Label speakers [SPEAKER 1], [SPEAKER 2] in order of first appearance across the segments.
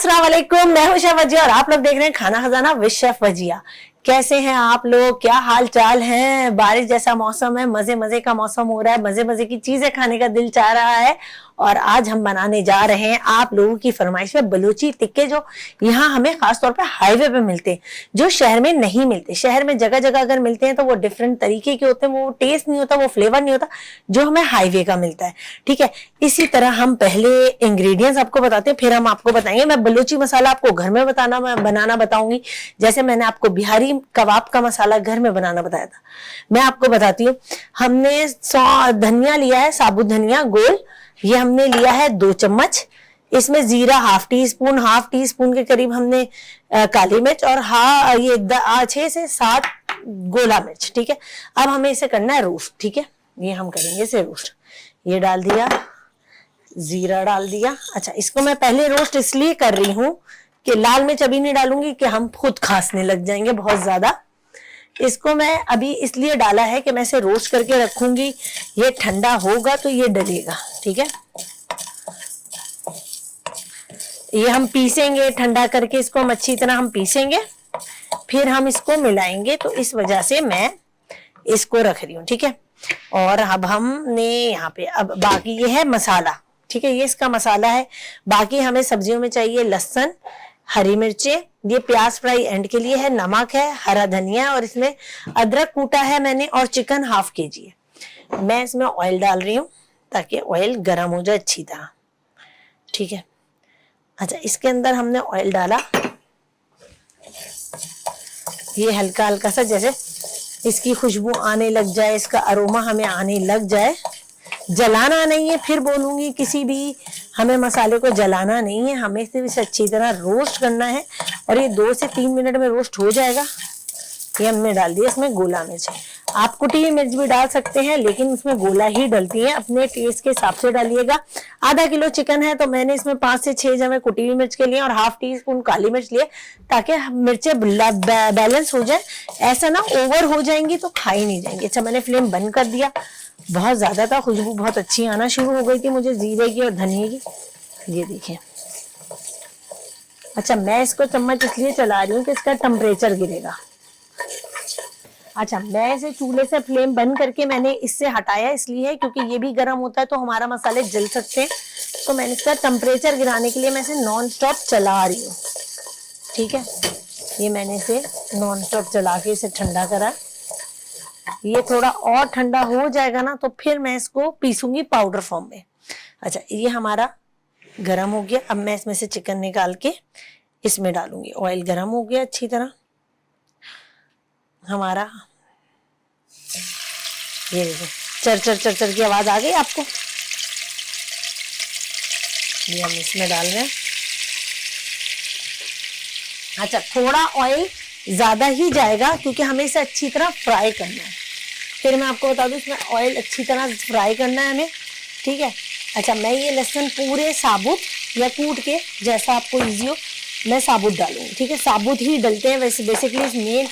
[SPEAKER 1] अस्सलाम वालेकुम, मैं हूं शेफ वजिया और आप लोग देख रहे हैं खाना खजाना विद शेफ वजिया। कैसे हैं आप लोग, क्या हाल चाल है? बारिश जैसा मौसम है, मजे मजे का मौसम हो रहा है, मजे मजे की चीजें खाने का दिल चाह रहा है। और आज हम बनाने जा रहे हैं आप लोगों की फरमाइश में बलूची टिक्के, जो यहाँ हमें खासतौर पे हाईवे पे मिलते हैं, जो शहर में नहीं मिलते। शहर में जगह जगह अगर मिलते हैं तो वो डिफरेंट तरीके के होते हैं, वो टेस्ट नहीं होता, वो फ्लेवर नहीं होता जो हमें हाईवे का मिलता है। ठीक है, इसी तरह हम पहले इंग्रेडिएंट्स आपको बताते हैं, फिर हम आपको बताएंगे। मैं बलूची मसाला आपको घर में बनाना बताऊंगी, जैसे मैंने आपको बिहारी कबाब का मसाला घर में बनाना बताया था। मैं आपको बताती हूँ, हमने धनिया लिया है, साबुत धनिया गोल, ये हमने लिया है 2 चम्मच। इसमें जीरा हाफ टी स्पून के करीब हमने काली मिर्च और ये 6 से 7 गोला मिर्च। ठीक है, अब हमें इसे करना है रोस्ट। ठीक है, ये हम करेंगे इसे रोस्ट। ये डाल दिया, जीरा डाल दिया। अच्छा, इसको मैं पहले रोस्ट इसलिए कर रही हूं कि लाल मिर्च अभी नहीं डालूंगी कि हम खुद खांसने लग जाएंगे बहुत ज्यादा। इसको मैं अभी इसलिए डाला है कि मैं इसे रोस्ट करके रखूंगी, ये ठंडा होगा तो ये डलेगा। ठीक है, ये हम पीसेंगे ठंडा करके, इसको हम अच्छी तरह हम पीसेंगे, फिर हम इसको मिलाएंगे। तो इस वजह से मैं इसको रख रही हूँ। ठीक है, और अब हमने यहाँ पे अब बाकी ये है मसाला। ठीक है, ये इसका मसाला है। बाकी हमें सब्जियों में चाहिए लहसुन, हरी मिर्चें, ये प्याज फ्राई एंड के लिए है, नमक है, हरा धनिया, और इसमें अदरक कूटा है मैंने, और चिकन हाफ केजी है। मैं इसमें ऑयल डाल रही हूँ ताकि ऑयल गर्म हो जाए अच्छी तरह। ठीक है, अच्छा, इसके अंदर हमने ऑयल डाला, ये हल्का हल्का सा, जैसे इसकी खुशबू आने लग जाए, इसका अरोमा हमें आने लग जाए। जलाना नहीं है, फिर बोलूंगी किसी भी, हमें मसाले को जलाना नहीं है, हमें सिर्फ इसे अच्छी तरह रोस्ट करना है। और ये 2 से 3 मिनट में रोस्ट हो जाएगा। ये हमने डाल दिया इसमें गोला मिर्च। आप कुटी हुई मिर्च भी डाल सकते हैं, लेकिन इसमें गोला ही डलती है, अपने टेस्ट के हिसाब से डालिएगा। आधा किलो चिकन है तो मैंने इसमें 5 से 6 जमे कुटी हुई मिर्च के लिए और हाफ टी स्पून काली मिर्च लिए, ताकि मिर्चें बैलेंस हो जाए। ऐसा ना ओवर हो जाएंगी तो खाई नहीं जाएंगी। अच्छा, मैंने फ्लेम बंद कर दिया, बहुत ज्यादा था, खुशबू बहुत अच्छी आना शुरू हो गई थी मुझे जीरे की और धनिया की। ये देखिए। अच्छा, मैं इसको चम्मच इसलिए चला रही हूँ कि इसका टेम्परेचर गिरेगा। अच्छा, मैं इसे चूल्हे से फ्लेम बंद करके मैंने इससे हटाया इसलिए है क्योंकि ये भी गर्म होता है तो हमारा मसाले जल सकते हैं। तो मैंने इसका टेम्परेचर गिराने के लिए मैं इसे नॉन स्टॉप चला रही हूँ। ठीक है, ये मैंने इसे नॉन स्टॉप चला के इसे ठंडा करा। ये थोड़ा और ठंडा हो जाएगा ना तो फिर मैं इसको पीसूंगी पाउडर फॉर्म में। अच्छा, ये हमारा गरम हो गया। अब मैं इसमें से चिकन निकाल के इसमें डालूंगी। ऑयल गरम हो गया अच्छी तरह हमारा। ये देखो, चर चर चर चर की आवाज आ गई आपको। ये हम इसमें डाल रहे हैं। अच्छा, थोड़ा ऑयल ज्यादा ही जाएगा क्योंकि हमें इसे अच्छी तरह फ्राई करना है। फिर मैं आपको बता दूं, इसमें ऑयल अच्छी तरह फ्राई करना है हमें। ठीक है, अच्छा, मैं ये लहसुन पूरे साबुत या कूट के, जैसा आपको इजी हो, मैं साबुत डालूंगी। ठीक है, साबुत ही डलते हैं वैसे, बेसिकली मेन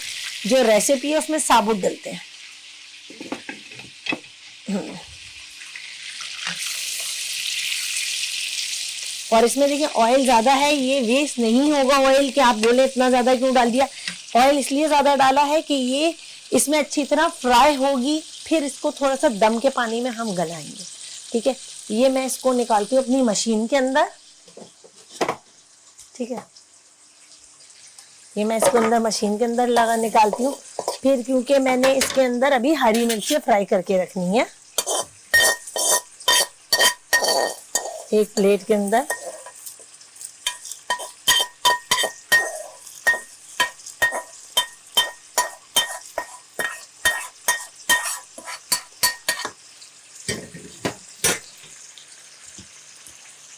[SPEAKER 1] जो रेसिपी है उसमें साबुत डलते हैं। और इसमें देखिए ऑयल ज्यादा है, ये वेस्ट नहीं होगा ऑयल कि आप बोले इतना ज्यादा क्यों डाल दिया। ऑयल इसलिए ज्यादा डाला है कि ये इसमें अच्छी तरह फ्राई होगी, फिर इसको थोड़ा सा दम के पानी में हम गलाएंगे। ठीक है, ये मैं इसको निकालती हूँ अपनी मशीन के अंदर। ठीक है, ये मैं इसको अंदर मशीन के अंदर लगा निकालती हूँ। फिर क्योंकि मैंने इसके अंदर अभी हरी मिर्ची फ्राई करके रखनी है एक प्लेट के अंदर।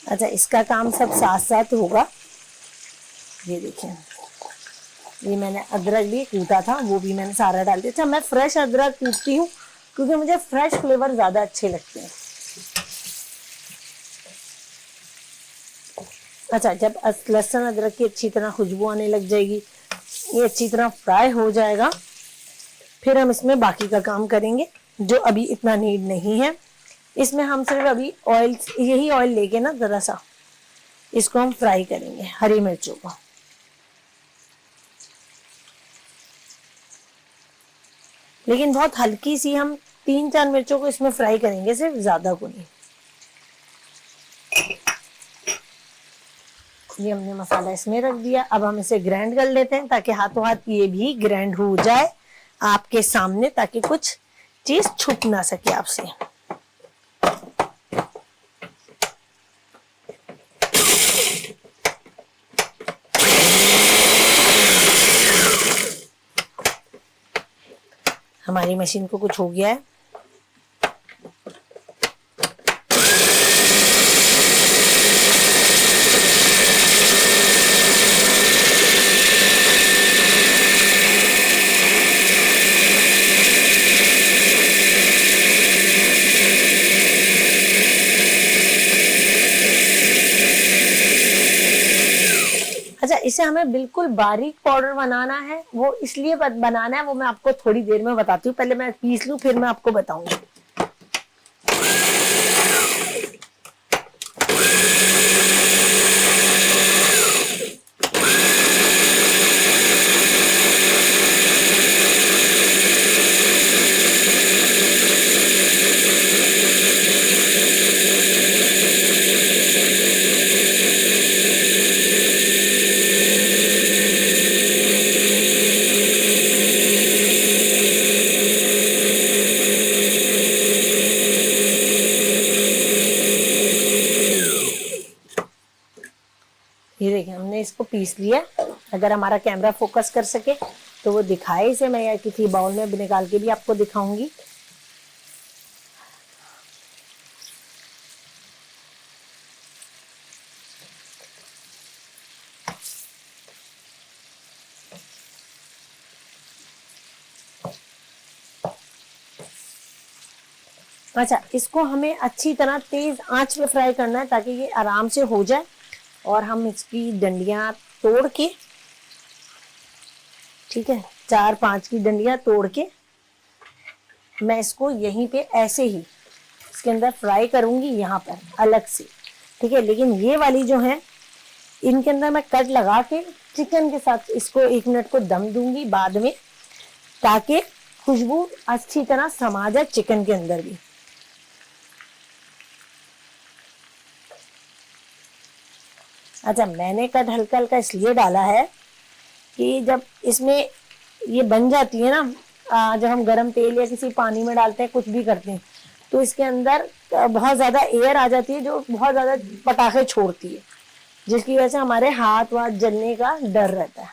[SPEAKER 1] अच्छा, इसका काम सब साथ साथ होगा। ये देखिए, ये मैंने अदरक भी कूटा था, वो भी मैंने सारा डाल दिया। अच्छा, मैं फ्रेश अदरक कूटती हूँ क्योंकि मुझे फ्रेश फ्लेवर ज्यादा अच्छे लगते हैं। अच्छा, जब लहसुन अदरक की अच्छी तरह खुशबू आने लग जाएगी, ये अच्छी तरह फ्राई हो जाएगा, फिर हम इसमें बाकी का काम करेंगे जो अभी इतना नीड नहीं है। इसमें हम सिर्फ अभी ऑयल, यही ऑयल लेके ना जरा सा इसको हम फ्राई करेंगे, हरी मिर्चों को। लेकिन बहुत हल्की सी, हम 3-4 मिर्चों को इसमें फ्राई करेंगे, सिर्फ, ज्यादा को नहीं। ये हमने मसाला इसमें रख दिया। अब हम इसे ग्राइंड कर लेते हैं ताकि हाथों हाथ ये भी ग्राइंड हो जाए आपके सामने, ताकि कुछ चीज छुप ना सके आपसे। हमारी मशीन को कुछ हो गया है। अच्छा, इसे हमें बिल्कुल बारीक पाउडर बनाना है, वो इसलिए बनाना है, वो मैं आपको थोड़ी देर में बताती हूँ। पहले मैं पीस लूं, फिर मैं आपको बताऊंगी। ये देखिए, हमने इसको पीस लिया। अगर हमारा कैमरा फोकस कर सके तो वो दिखाए इसे, मैं या किसी बाउल में निकाल के भी आपको दिखाऊंगी। अच्छा, इसको हमें अच्छी तरह तेज आंच पे फ्राई करना है ताकि ये आराम से हो जाए। और हम इसकी डंडियां तोड़ के, ठीक है, 4-5 की डंडियां तोड़ के मैं इसको यहीं पे ऐसे ही इसके अंदर फ्राई करूंगी, यहाँ पर अलग से, ठीक है। लेकिन ये वाली जो है, इनके अंदर मैं कट लगा के चिकन के साथ इसको 1 मिनट को दम दूंगी बाद में, ताकि खुशबू अच्छी तरह समा जाए चिकन के अंदर भी। अच्छा, मैंने कट हल्का हल्का इसलिए डाला है कि जब इसमें ये बन जाती है ना, जब हम गरम तेल या किसी पानी में डालते हैं, कुछ भी करते हैं, तो इसके अंदर बहुत ज्यादा एयर आ जाती है जो बहुत ज्यादा पटाखे छोड़ती है, जिसकी वजह से हमारे हाथ वाथ जलने का डर रहता है,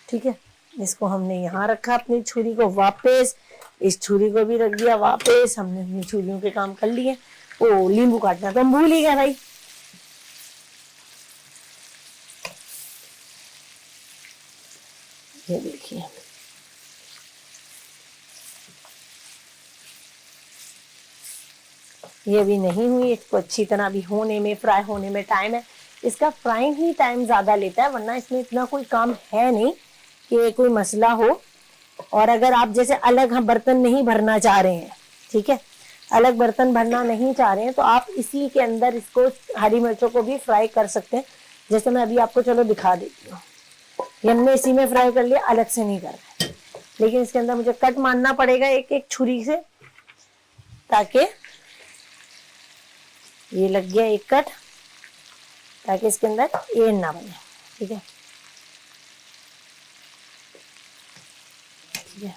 [SPEAKER 1] ठीक है। इसको हमने यहाँ रखा, अपनी छुरी को वापस, इस छुरी को भी रख दिया वापस। हमने अपनी छुरियों के काम कर लिए। ओ, नींबू काटना तो हम भूल ही गए भाई। ये देखिए, ये भी नहीं हुई। इसको अच्छी तरह भी होने में, फ्राई होने में टाइम है। इसका फ्राइंग ही टाइम ज्यादा लेता है, वरना इसमें इतना कोई काम है नहीं कि कोई मसला हो। और अगर आप जैसे अलग हम बर्तन नहीं भरना चाह रहे हैं, ठीक है, अलग बर्तन भरना नहीं चाह रहे हैं, तो आप इसी के अंदर इसको हरी मिर्चों को भी फ्राई कर सकते हैं। जैसे मैं अभी आपको चलो दिखा देती हूँ। ये हमने इसी में फ्राई कर लिया, अलग से नहीं कर रहा है। लेकिन इसके अंदर मुझे कट मारना पड़ेगा एक एक छुरी से, ताकि ये लग गया एक कट, ताकि इसके अंदर एयर ना बने, ठीक है। ठीक है,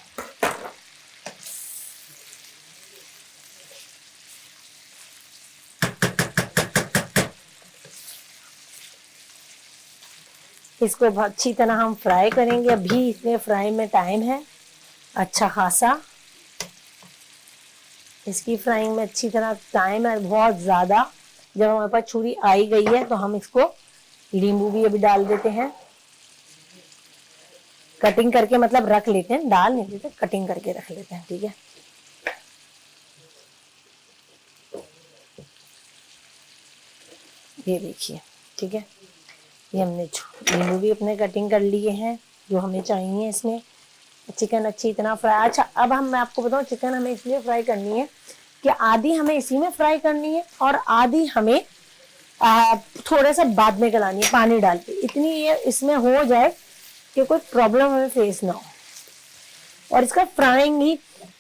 [SPEAKER 1] इसको बहुत अच्छी तरह हम फ्राई करेंगे। अभी इसमें फ्राई में टाइम है अच्छा खासा, इसकी फ्राइंग में अच्छी तरह टाइम है बहुत ज्यादा। जब हमारे पास छुरी आई गई है तो हम इसको नींबू भी अभी डाल देते हैं, कटिंग करके, मतलब रख लेते हैं, डाल नहीं देते, कटिंग करके रख लेते हैं, ठीक है। ये देखिए, ठीक है, ये हमने नींबू भी अपने कटिंग कर लिए हैं जो हमें चाहिए इसमें। चिकन अच्छी इतना फ्राई। अच्छा, अब मैं आपको बताऊं, चिकन हमें इसलिए फ्राई करनी है कि आधी हमें इसी में फ्राई करनी है और आधी हमें थोड़ा सा बाद में गलानी है पानी डाल के, इतनी ये इसमें हो जाए कि कोई प्रॉब्लम हमें फेस ना हो। और इसका फ्राइंग ही,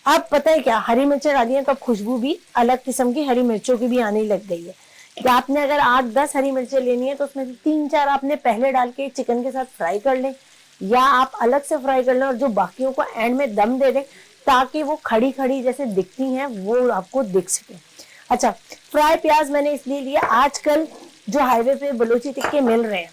[SPEAKER 1] अब पता है क्या, हरी मिर्चें डाली हैं तो खुशबू भी अलग किस्म की हरी मिर्चों की भी आने लग गई है। कि आपने अगर 8-10 हरी मिर्चें लेनी है तो उसमें से 3-4 आपने पहले डाल के चिकन के साथ फ्राई कर लें, या आप अलग से फ्राई कर लें और जो बाकियों को एंड में दम दे दें, ताकि वो खड़ी खड़ी जैसे दिखती हैं वो आपको दिख सके। अच्छा, फ्राई प्याज मैंने इसलिए लिया, आजकल जो हाईवे पे बलोची टिक्के मिल रहे हैं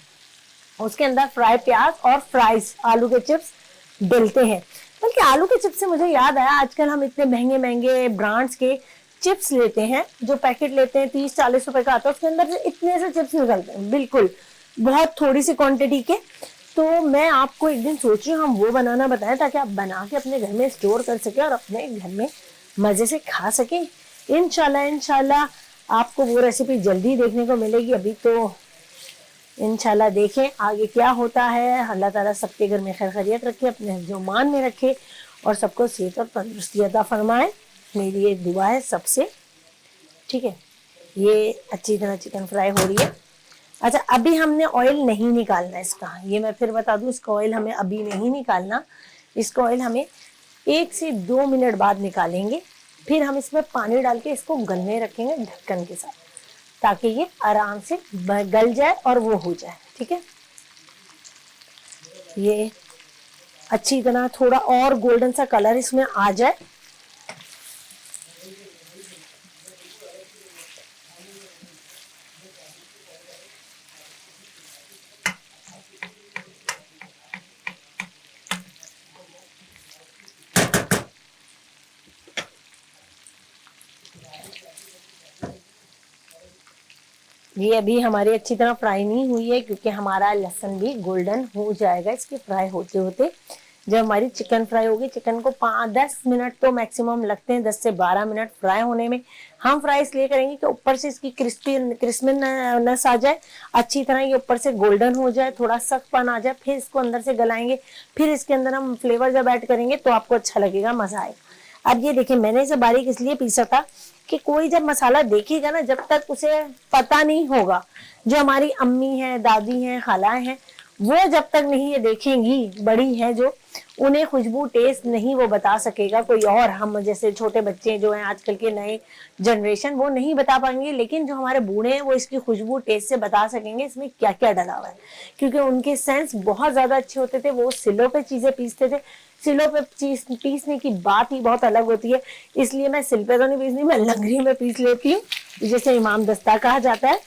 [SPEAKER 1] उसके अंदर फ्राई प्याज और फ्राइज आलू के चिप्स डलते हैं। बल्कि आलू के चिप्स से मुझे याद आया, आजकल हम इतने महंगे महंगे ब्रांड्स के चिप्स लेते हैं, जो पैकेट लेते हैं 30-40 रुपए का आता है, उसके अंदर से इतने से चिप्स निकलते हैं, बिल्कुल बहुत थोड़ी सी क्वांटिटी के। तो मैं आपको एक दिन सोच रही हूँ हम वो बनाना बताएं, ताकि आप बना के अपने घर में स्टोर कर सके और अपने घर में मजे से खा सके। इंशाल्लाह आपको वो रेसिपी जल्दी देखने को मिलेगी। अभी तो इंशाल्लाह देखें आगे क्या होता है। अल्लाह ताला सबके घर में खैर खैरियत रखे, अपने जो मान में रखे और सबको सेहत और तंदुरुस्ती अता फरमाए, मेरी ये दुआ है सबसे। ठीक है, ये अच्छी तरह चिकन फ्राई हो रही है। अच्छा, अभी हमने ऑयल नहीं निकालना इसका, ये मैं फिर बता दूं, इसका ऑयल हमें अभी नहीं निकालना, इसका ऑयल हमें 1 से 2 मिनट बाद निकालेंगे। फिर हम इसमें पानी डाल के इसको गलने रखेंगे ढक्कन के साथ, ताकि ये आराम से गल जाए और वो हो जाए। ठीक है, ये अच्छी तरह थोड़ा और गोल्डन सा कलर इसमें आ जाए। ये अभी हमारी अच्छी तरह फ्राई नहीं हुई है, क्योंकि हमारा लहसुन भी गोल्डन हो जाएगा इसके फ्राई होते होते। जब हमारी चिकन फ्राई होगी, चिकन को 5-10 मिनट तो मैक्सिमम लगते हैं, 10 से 12 मिनट फ्राई होने में। हम फ्राई इसलिए करेंगे कि ऊपर से इसकी क्रिस्पीनेस आ जाए, अच्छी तरह ये ऊपर से गोल्डन हो जाए, थोड़ा सख्तपन आ जाए, फिर इसको अंदर से गलाएंगे, फिर इसके अंदर हम फ्लेवर जब ऐड करेंगे तो आपको अच्छा लगेगा, मजा आएगा। अब ये देखिए, मैंने इसे बारीक इसलिए पीसा था कि कोई जब मसाला देखेगा ना, जब तक उसे पता नहीं होगा, जो हमारी अम्मी है, दादी हैं, खालाएं हैं, वो जब तक नहीं ये देखेंगी, बड़ी हैं जो, उन्हें खुशबू टेस्ट नहीं वो बता सकेगा कोई और। हम जैसे छोटे बच्चे जो हैं आजकल के नए जनरेशन, वो नहीं बता पाएंगे, लेकिन जो हमारे बूढ़े हैं वो इसकी खुशबू टेस्ट से बता सकेंगे इसमें क्या क्या डला हुआ है, क्योंकि उनके सेंस बहुत ज्यादा अच्छे होते थे। वो सिलों पे चीजें पीसते थे, सिलों पे चीज पीसने की बात ही बहुत अलग होती है। इसलिए मैं सिल पे तो नहीं पीसनी, मैं लंगरी में पीस लेती हूँ, जिसे इमाम दस्ता कहा जाता है।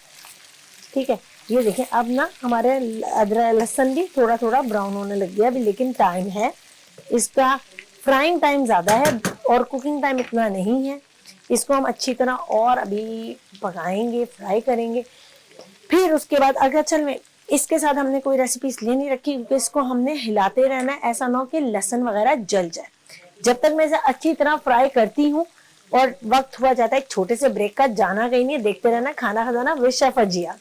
[SPEAKER 1] ठीक है, ये देखें, अब ना हमारे अदरक लहसुन भी थोड़ा थोड़ा ब्राउन होने लग गया अभी, लेकिन टाइम है इसका, फ्राइंग टाइम ज्यादा है और कुकिंग टाइम इतना नहीं है। इसको हम अच्छी तरह और अभी पकाएंगे, फ्राई करेंगे। फिर उसके बाद अगर चल में इसके साथ हमने कोई रेसिपी इसलिए नहीं रखी क्योंकि इसको हमने हिलाते रहना है, ऐसा ना हो कि लहसुन वगैरह जल जाए। जब तक मैं इसे अच्छी तरह फ्राई करती हूँ और वक्त हुआ जाता है एक छोटे से ब्रेक का, जाना कहीं नहीं, देखते रहना खाना खजाना विद शेफ अजिया।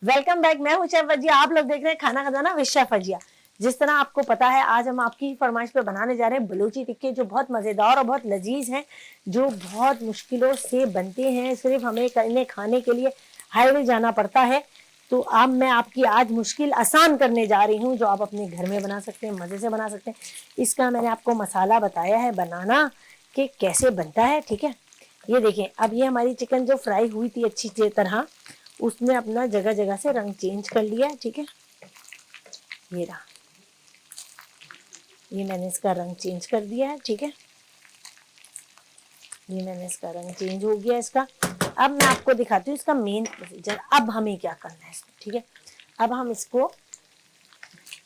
[SPEAKER 1] वेलकम बैक, मैं हूं शेफ फजिया, आप लोग देख रहे हैं खाना खजाना विद शेफ फजिया। जिस तरह आपको पता है, आज हम आपकी फरमाइश पे बनाने जा रहे हैं बलूची टिक्के, जो बहुत मजेदार और बहुत लजीज हैं, जो बहुत मुश्किलों से बनते हैं। सिर्फ हमें इन्हें खाने के लिए हाईवे जाना पड़ता है। तो अब मैं आपकी आज मुश्किल आसान करने जा रही हूँ, जो आप अपने घर में बना सकते हैं, मजे से बना सकते हैं। इसका मैंने आपको मसाला बताया है बनाना कि कैसे बनता है। ठीक है, ये देखें, अब ये हमारी चिकन जो फ्राई हुई थी अच्छी तरह, उसने अपना जगह जगह से रंग चेंज कर लिया है। ठीक है, ये रहा, ये मैंने इसका रंग चेंज कर दिया है। ठीक है, ये मैंने इसका रंग चेंज हो गया इसका। अब मैं आपको दिखाती हूँ इसका मेन प्रोसीजर, अब हमें क्या करना है इसमें। ठीक है, अब हम इसको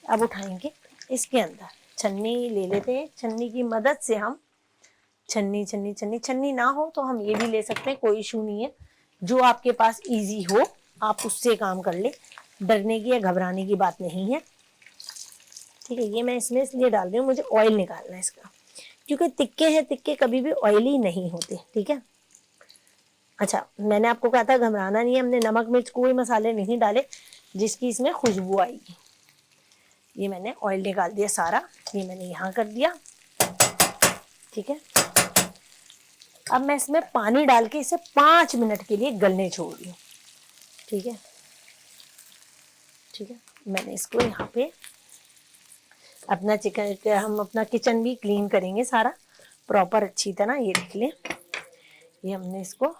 [SPEAKER 1] अब उठाएंगे, इसके अंदर छन्नी ले लेते हैं। छन्नी की मदद से हम छन्नी ना हो तो हम ये भी ले सकते हैं, कोई इशू नहीं है। जो आपके पास इजी हो आप उससे काम कर ले, डरने की या घबराने की बात नहीं है। ठीक है। ये मैं इसमें इसलिए डाल रही हूँ, मुझे ऑयल निकालना है इसका, क्योंकि तिक्के हैं, तिक्के कभी भी ऑयली नहीं होते। ठीक है। अच्छा, मैंने आपको कहा था घबराना नहीं है, हमने नमक मिर्च कोई मसाले नहीं डाले जिसकी इसमें खुशबू आएगी। ये मैंने ऑयल निकाल दिया सारा, ये मैंने यहाँ कर दिया। ठीक है। अब मैं इसमें पानी डाल के इसे 5 मिनट के लिए गलने छोड़ रही हूँ। ठीक है। ठीक है। मैंने इसको यहाँ पे अपना चिकन, हम अपना किचन भी क्लीन करेंगे सारा प्रॉपर अच्छी तरह। ये देख लें, ये हमने इसको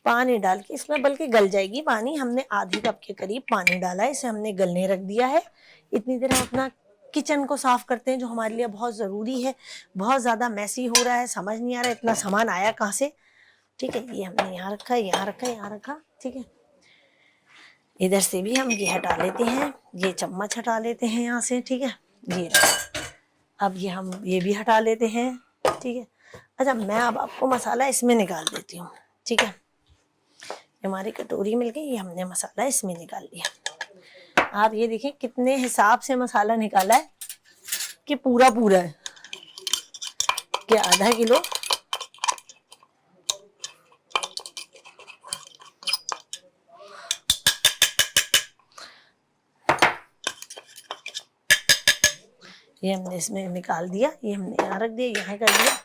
[SPEAKER 1] पानी डाल के इसमें बल्कि गल जाएगी पानी। हमने आधे कप के करीब पानी डाला है, इसे हमने गलने रख दिया है। इतनी देर हम अपना किचन को साफ करते हैं, जो हमारे लिए बहुत ज़रूरी है। बहुत ज़्यादा मैसी हो रहा है, समझ नहीं आ रहा है इतना सामान आया कहाँ से। ठीक है। ये हमने यहाँ रखा, यहाँ रखा, यहाँ रखा। ठीक है। इधर से भी हम ये हटा लेते हैं, ये चम्मच हटा लेते हैं यहाँ से। ठीक है। ये अब ये हम ये भी हटा लेते हैं। ठीक है। अच्छा, मैं अब आपको मसाला इसमें निकाल देती हूँ। ठीक है। हमारी कटोरी मिल गई, ये हमने मसाला इसमें निकाल लिया। आप ये देखिए कितने हिसाब से मसाला निकाला है, कि पूरा पूरा है, कि आधा किलो। ये हमने इसमें निकाल दिया, ये हमने यहाँ रख दिया, यहाँ कर दिया।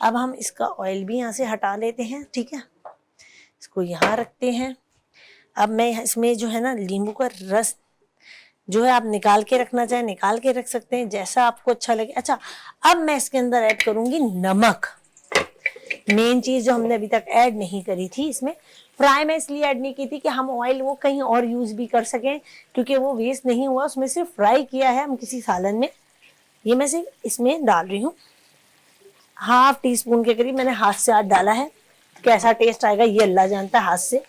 [SPEAKER 1] अब हम इसका ऑयल भी यहाँ से हटा लेते हैं। ठीक है। इसको यहाँ रखते हैं। अब मैं इसमें जो है ना, नींबू का रस जो है आप निकाल के रखना चाहे निकाल के रख सकते हैं, जैसा आपको अच्छा लगे। अच्छा, अब मैं इसके अंदर ऐड करूंगी नमक। मेन चीज जो हमने अभी तक ऐड नहीं करी थी इसमें, फ्राई में इसलिए ऐड नहीं की थी कि हम ऑयल वो कहीं और यूज भी कर सकें, क्योंकि वो वेस्ट नहीं हुआ, उसमें सिर्फ फ्राई किया है हम किसी सालन में। ये मैं सिर्फ इसमें डाल रही हूँ, 1/2 टीस्पून के करीब मैंने हाथ से हाथ डाला है। कैसा टेस्ट आएगा ये अल्लाह जानता है हाथ से।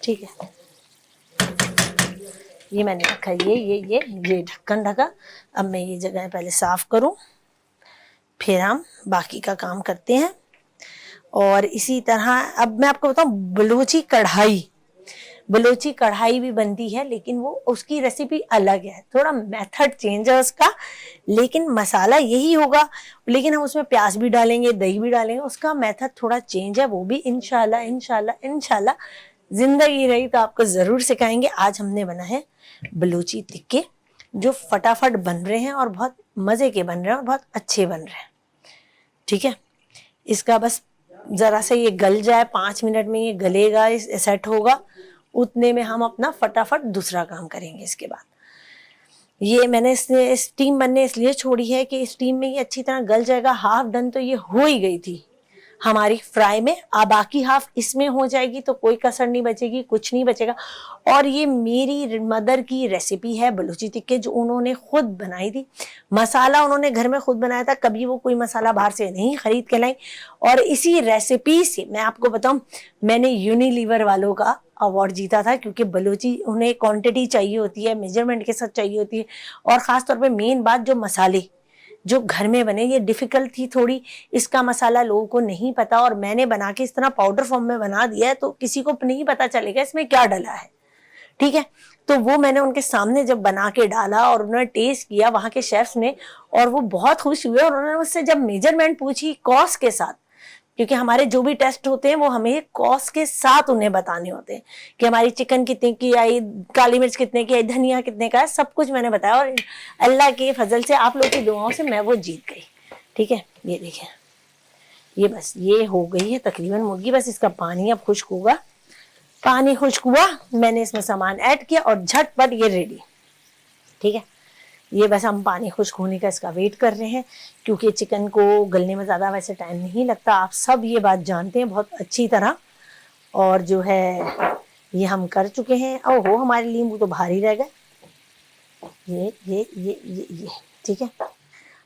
[SPEAKER 1] ठीक है। ये मैंने रखा, ये ढक्कन ढका। अब मैं ये जगह पहले साफ करूं, फिर हम बाकी का काम करते हैं। और इसी तरह अब मैं आपको बताऊं, बलूची कढ़ाई भी बनती है, लेकिन वो उसकी रेसिपी अलग है, थोड़ा मेथड चेंज है उसका, लेकिन मसाला यही होगा। लेकिन हम उसमें प्याज भी डालेंगे, दही भी डालेंगे, उसका मेथड थोड़ा चेंज है। वो भी इंशाल्लाह इंशाल्लाह इंशाल्लाह जिंदगी रही तो आपको जरूर सिखाएंगे। आज हमने बना है बलूची टिक्के, जो फटाफट बन रहे हैं और बहुत मजे के बन रहे हैं और बहुत अच्छे बन रहे हैं। ठीक है। इसका बस जरा से ये गल जाए, 5 मिनट में ये गलेगा, सेट होगा, उतने में हम अपना फटाफट दूसरा काम करेंगे। इसके बाद ये मैंने स्टीम बनने इसलिए छोड़ी है कि स्टीम में ये अच्छी तरह गल जाएगा। हाफ डन तो ये हो ही गई थी हमारी फ्राई में, अब बाकी हाफ इसमें हो जाएगी तो कोई कसर नहीं बचेगी, कुछ नहीं बचेगा। और ये मेरी मदर की रेसिपी है बलूची टिक्के, जो उन्होंने खुद बनाई थी। मसाला उन्होंने घर में खुद बनाया था, कभी वो कोई मसाला बाहर से नहीं खरीद के लाई। और इसी रेसिपी से मैं आपको बताऊं, मैंने यूनिलीवर वालों का अवार्ड जीता था, क्योंकि बलूची उन्हें क्वांटिटी चाहिए होती है, मेजरमेंट के साथ चाहिए होती है। और ख़ास तौर पे मेन बात, जो मसाले जो घर में बने, ये डिफिकल्ट थी थोड़ी, इसका मसाला लोगों को नहीं पता, और मैंने बना के इस तरह पाउडर फॉर्म में बना दिया है, तो किसी को नहीं पता चलेगा इसमें क्या डला है। ठीक है। तो वो मैंने उनके सामने जब बना के डाला और उन्होंने टेस्ट किया वहां के शेफ्स ने, और वो बहुत खुश हुए। और उन्होंने मुझसे जब मेजरमेंट पूछी कॉस्ट के साथ, क्योंकि हमारे जो भी टेस्ट होते हैं वो हमें कॉस्ट के साथ उन्हें बताने होते हैं, कि हमारी चिकन कितने की आई, काली मिर्च कितने की आई, धनिया कितने का है, सब कुछ मैंने बताया। और अल्लाह के फजल से, आप लोग की दुआओं से मैं वो जीत गई। ठीक है। ये देखिए, ये बस ये हो गई है तकरीबन मुर्गी। बस इसका पानी अब खुश्क होगा। पानी खुश्क हुआ, मैंने इसमें सामान ऐड किया और झटपट ये रेडी। ठीक है। ये बस हम पानी खुश्क होने का इसका वेट कर रहे हैं, क्योंकि चिकन को गलने में ज़्यादा वैसे टाइम नहीं लगता, आप सब ये बात जानते हैं बहुत अच्छी तरह। और जो है ये हम कर चुके हैं। ओहो, हमारे नींबू तो भारी रह गए। ये ठीक है।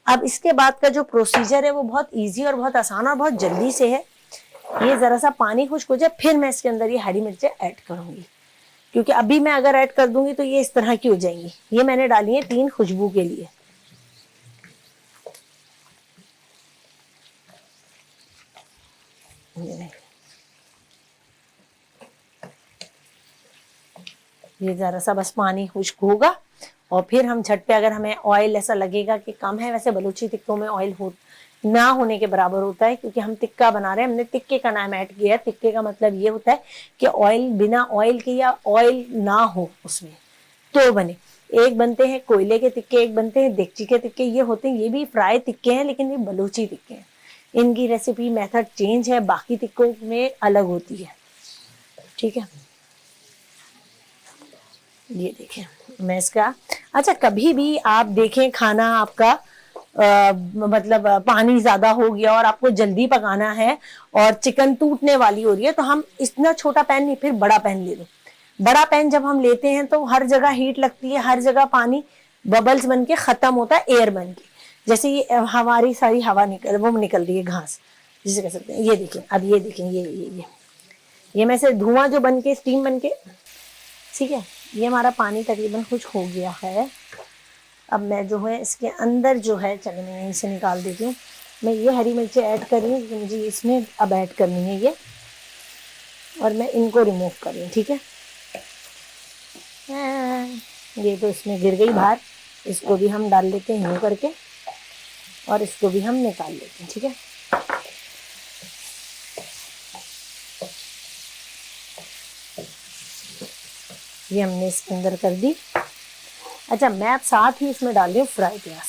[SPEAKER 1] अब इसके बाद का जो प्रोसीजर है वो बहुत इजी और बहुत आसान और बहुत जल्दी से है। ये ज़रा सा पानी खुश्क हो जाए, फिर मैं इसके अंदर ये हरी मिर्चें ऐड करूँगी, क्योंकि अभी मैं अगर ऐड कर दूंगी तो ये इस तरह की हो जाएंगी। ये मैंने डाली है 3 खुशबू के लिए। ये जरा सा बस पानी खुश्क होगा और फिर हम झट पे, अगर हमें ऑयल ऐसा लगेगा कि कम है, वैसे बलूची टिक्कों में ऑयल हो ना होने के बराबर होता है, क्योंकि हम टिक्का बना रहे हैं, हमने टिक्के का नाम ऐड किया है। टिक्के का मतलब ये होता है कि ऑयल, बिना ऑयल के या ऑयल ना हो उसमें तो बने। एक बनते हैं कोयले के टिक्के, एक बनते हैं देगची के टिक्के, ये होते हैं, ये भी फ्राई टिक्के हैं, लेकिन ये बलूची टिक्के हैं। इनकी रेसिपी मेथड चेंज है, बाकी टिक्कों में अलग होती है। ठीक है, ये देखें मैं इसका, अच्छा कभी भी आप देखें खाना आपका मतलब पानी ज्यादा हो गया और आपको जल्दी पकाना है और चिकन टूटने वाली हो रही है, तो हम इतना छोटा पैन नहीं, फिर बड़ा पैन ले लो। बड़ा पैन जब हम लेते हैं तो हर जगह हीट लगती है, हर जगह पानी बबल्स बन के खत्म होता है, एयर बन के, जैसे ये हमारी सारी हवा निकल रही है, घास जिसे कह सकते हैं। ये देखें, अब ये देखें, ये में से धुआं जो बन के, स्टीम बन के, ठीक है, ये हमारा पानी तकरीबन कुछ हो गया है। अब मैं जो है इसके अंदर जो है, चलो मैं यहीं से निकाल देती हूँ। मैं ये हरी मिर्चें ऐड कर रही हूँ क्योंकि मुझे इसमें अब ऐड करनी है ये, और मैं इनको रिमूव कर रही हूँ। ठीक है, ये तो इसमें गिर गई बाहर, इसको भी हम डाल लेते हैं यूँ करके, और इसको भी हम निकाल लेते हैं। ठीक है, ये हमने इसके अंदर कर दी। अच्छा, मैं अब साथ ही इसमें डाल रही हूँ फ्राई प्याज।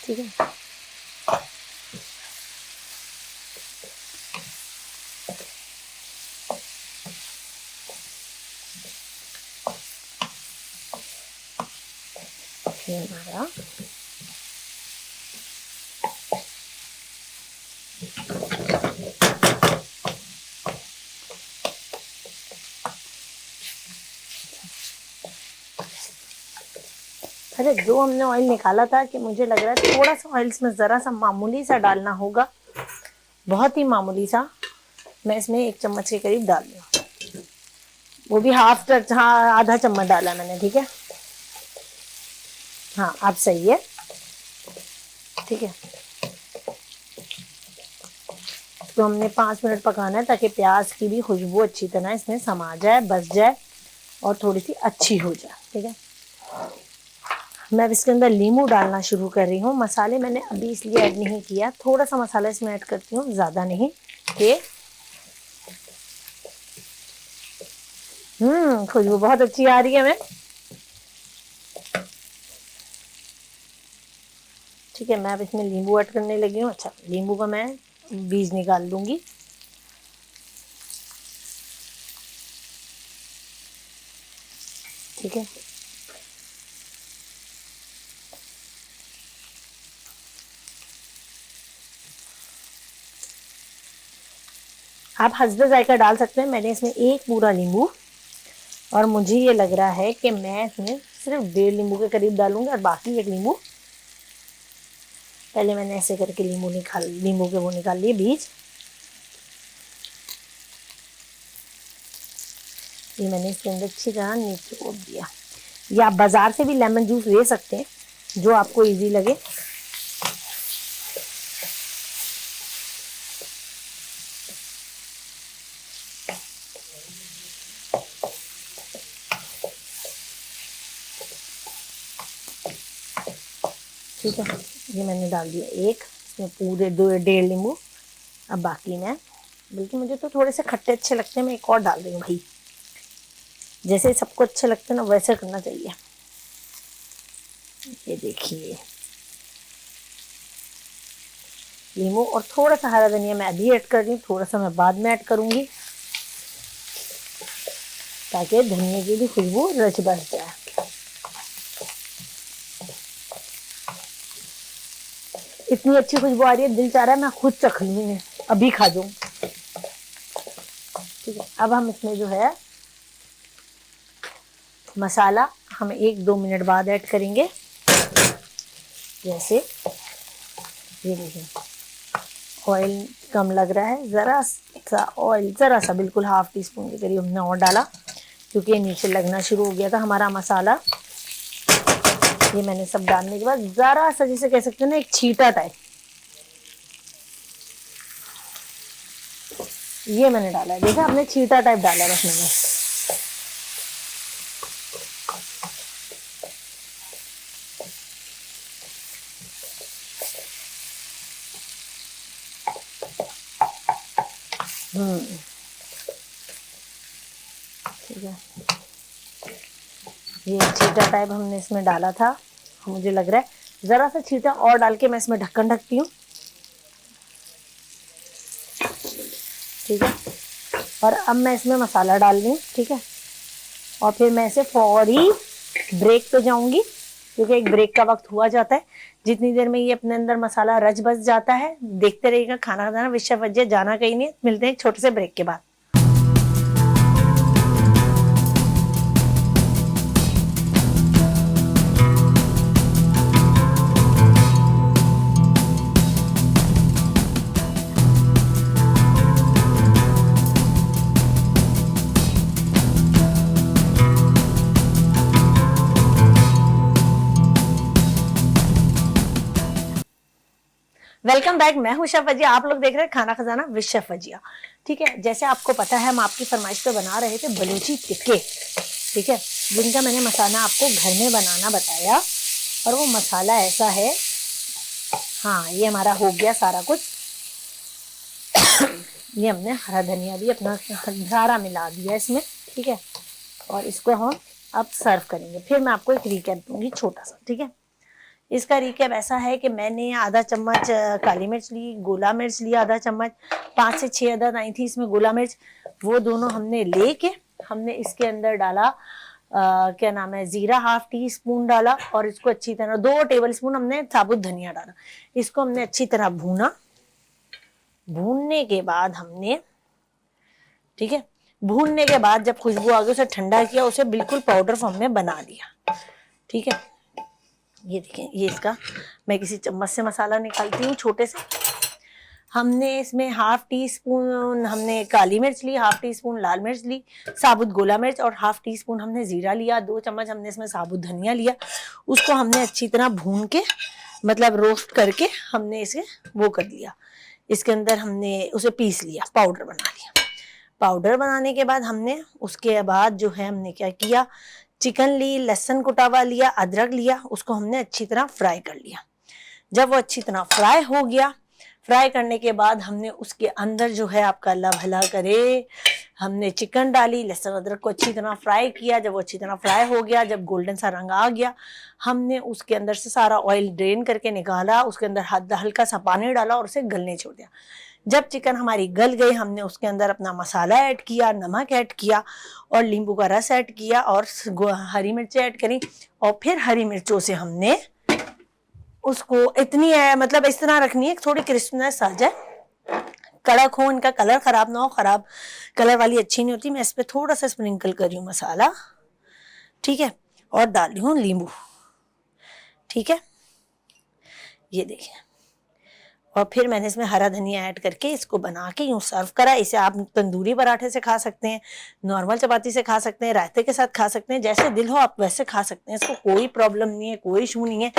[SPEAKER 1] ठीक है, ये हमारा अरे जो हमने ऑयल निकाला था, कि मुझे लग रहा है थोड़ा सा ऑयल इसमें ज़रा सा मामूली सा डालना होगा, बहुत ही मामूली सा। मैं इसमें 1 चम्मच के करीब डाल दूँ, वो भी हाफ टच, हाँ आधा चम्मच डाला मैंने। ठीक है, हाँ अब सही है। ठीक है, तो हमने 5 मिनट पकाना है ताकि प्याज की भी खुशबू अच्छी तरह इसमें समा जाए, बस जाए और थोड़ी सी अच्छी हो जाए। ठीक है, मैं अब इसके अंदर नींबू डालना शुरू कर रही हूँ। मसाले मैंने अभी इसलिए ऐड नहीं किया, थोड़ा सा मसाला इसमें ऐड करती हूँ, ज़्यादा नहीं, कि खुशबू बहुत अच्छी आ रही है मैं। ठीक है, मैं अब इसमें नींबू ऐड करने लगी हूँ। अच्छा, नींबू का मैं बीज निकाल दूंगी। ठीक है, आप हस्बे जायका डाल सकते हैं। मैंने इसमें 1 पूरा नींबू, और मुझे ये लग रहा है कि मैं इसमें सिर्फ 1.5 नींबू के करीब डालूंगी, और बाकी 1 नींबू, पहले मैंने ऐसे करके नींबू के वो निकाल लिए बीज। ये मैंने इसके अंदर अच्छी तरह निचोड़ दिया। या आप बाजार से भी लेमन जूस ले सकते हैं, जो आपको इजी लगे। ठीक है, ये मैंने डाल दिया 1, इसमें पूरे 1.5 नींबू। अब बाकी मैं, बल्कि मुझे तो थोड़े से खट्टे अच्छे लगते हैं, मैं 1 और डाल रही हूँ भाई, जैसे सबको अच्छे लगते हैं ना वैसे करना चाहिए। ये देखिए नींबू, और थोड़ा सा हरा धनिया मैं अभी ऐड कर रही हूँ, थोड़ा सा मैं बाद में ऐड करूँगी, ताकि धनिया की भी खुशबू रच बस जाए। इतनी अच्छी खुशबू आ रही है, दिल चाह रहा है मैं खुद चख लूँ, अभी खा जाऊँ। ठीक है, अब हम इसमें जो है मसाला हम 1-2 मिनट बाद ऐड करेंगे। जैसे ये देखिए, ऑयल कम लग रहा है, ज़रा सा ऑयल, ज़रा सा, बिल्कुल ½ टीस्पून के करीब हमने और डाला, क्योंकि ये नीचे लगना शुरू हो गया था हमारा मसाला। ये मैंने सब डालने के बाद ज़रा सा, जिसे कह सकते हैं ना, एक छींटा टाइप, ये मैंने डाला है। देखा, हमने छींटा टाइप डाला बस मैंने। ठीक है, ये छींटा टाइप हमने इसमें डाला था, मुझे लग रहा है जरा सा छींटा और डाल के मैं इसमें ढक्कन ढकती हूँ। ठीक है, और अब मैं इसमें मसाला डाल दूँ। ठीक है, और फिर मैं इसे फौरी ब्रेक पे जाऊंगी, क्योंकि एक ब्रेक का वक्त हुआ जाता है। जितनी देर में ये अपने अंदर मसाला रच बच जाता है, देखते रहिएगा खाना खजाना विद शेफ वजिया, जाना कहीं नहीं। मिलते हैं एक छोटे से ब्रेक के बाद। वेलकम बैक, मैं हूं शेफ वजिया, आप लोग देख रहे हैं खाना खजाना विद शेफ वजिया। ठीक है, जैसे आपको पता है हम आपकी फरमाइश पे बना रहे थे बलूची टिक्के। ठीक है, जिनका मैंने मसाला आपको घर में बनाना बताया, और वो मसाला ऐसा है। हाँ, ये हमारा हो गया सारा कुछ। ये हमने हरा धनिया भी अपना सारा मिला दिया इसमें। ठीक है, और इसको हम अब सर्व करेंगे। फिर मैं आपको एक रिकैप दूंगी छोटा सा। ठीक है, इसका रिकैप ऐसा है कि मैंने आधा चम्मच काली मिर्च ली, गोला मिर्च लिया आधा चम्मच, 5 से 6 अदद आई थी इसमें गोला मिर्च। वो दोनों हमने लेके हमने इसके अंदर डाला क्या नाम है, जीरा ½ टी स्पून डाला, और इसको अच्छी तरह 2 टेबल स्पून हमने साबुत धनिया डाला। इसको हमने अच्छी तरह भूना। भूनने के बाद हमने, ठीक है, भूनने के बाद जब खुशबू आ गई उसे ठंडा किया, उसे बिल्कुल पाउडर फॉर्म में बना दिया। ठीक है, ये देखिए, ये इसका मैं किसी चम्मच से मसाला निकालती हूँ छोटे से। हमने इसमें ½ टी स्पून हमने काली मिर्च ली, ½ टी स्पून लाल मिर्च ली, साबुत गोला मिर्च, और ½ टी स्पून हमने जीरा लिया, 2 चम्मच हमने इसमें साबुत धनिया लिया। उसको हमने अच्छी तरह भून के, मतलब रोस्ट करके हमने इसे वो कर लिया। इसके अंदर हमने उसे पीस लिया, पाउडर बना लिया। पाउडर बनाने के बाद हमने उसके बाद जो है हमने क्या किया, चिकन ली, लहसुन कुटा हुआ लिया, अदरक लिया, उसको हमने अच्छी तरह फ्राई कर लिया। जब वो अच्छी तरह फ्राई हो गया, फ्राई करने के बाद हमने उसके अंदर जो है, आपका अल्लाह भला करे, हमने चिकन डाली, लहसुन अदरक को अच्छी तरह फ्राई किया। जब वो अच्छी तरह फ्राई हो गया, जब गोल्डन सा रंग आ गया, हमने उसके अंदर से सारा ऑयल ड्रेन करके निकाला, उसके अंदर हल्का सा पानी डाला और उसे गलने छोड़ दिया। जब चिकन हमारी गल गई, हमने उसके अंदर अपना मसाला ऐड किया, नमक ऐड किया, और नींबू का रस ऐड किया, और हरी मिर्चें ऐड करी। और फिर हरी मिर्चों से हमने उसको इतनी है, मतलब इस तरह रखनी है थोड़ी क्रिस्पनेस आ जाए, कड़क हो, इनका कलर खराब ना हो। खराब कलर वाली अच्छी नहीं होती। मैं इस पर थोड़ा सा स्प्रिंकल कर रही हूँ मसाला। ठीक है, और डाल रही हूँ नींबू। ठीक है, ये देखिए, और फिर मैंने इसमें हरा धनिया ऐड करके इसको बना के यूँ सर्व करा। इसे आप तंदूरी पराठे से खा सकते हैं, नॉर्मल चपाती से खा सकते हैं, रायते के साथ खा सकते हैं, जैसे दिल हो आप वैसे खा सकते हैं। इसको कोई प्रॉब्लम नहीं है, कोई इशू नहीं है।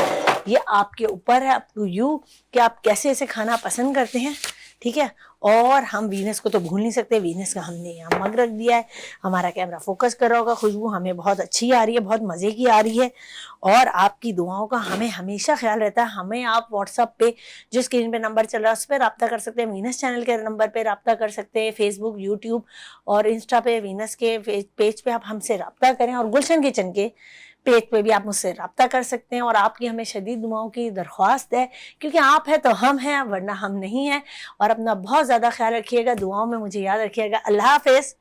[SPEAKER 1] ये आपके ऊपर है, अप टू यू, कि आप कैसे इसे खाना पसंद करते हैं। ठीक है, और हम वीनस को तो भूल नहीं सकते। वीनस का हमने यहाँ मग रख दिया है, हमारा कैमरा फोकस कर रहा होगा। खुशबू हमें बहुत अच्छी आ रही है, बहुत मज़े की आ रही है, और आपकी दुआओं का हमें हमेशा ख्याल रहता है। हमें आप व्हाट्सएप पे जो स्क्रीन पे नंबर चल रहा है उस पर रब्ता कर सकते हैं, वीनस चैनल के नंबर पे रब्ता कर सकते हैं, फेसबुक, यूट्यूब और इंस्टा पे वीनस के पेज पे आप हमसे रब्ता करें, और गुलशन किचन के पेज पे भी आप मुझसे रब्ता कर सकते हैं। और आपकी हमें शदीद दुआओं की दरख्वास्त है, क्योंकि आप हैं तो हम हैं, वरना हम नहीं हैं। और अपना बहुत ज़्यादा ख्याल रखिएगा, दुआओं में मुझे याद रखिएगा। अल्लाह हाफ़िज़।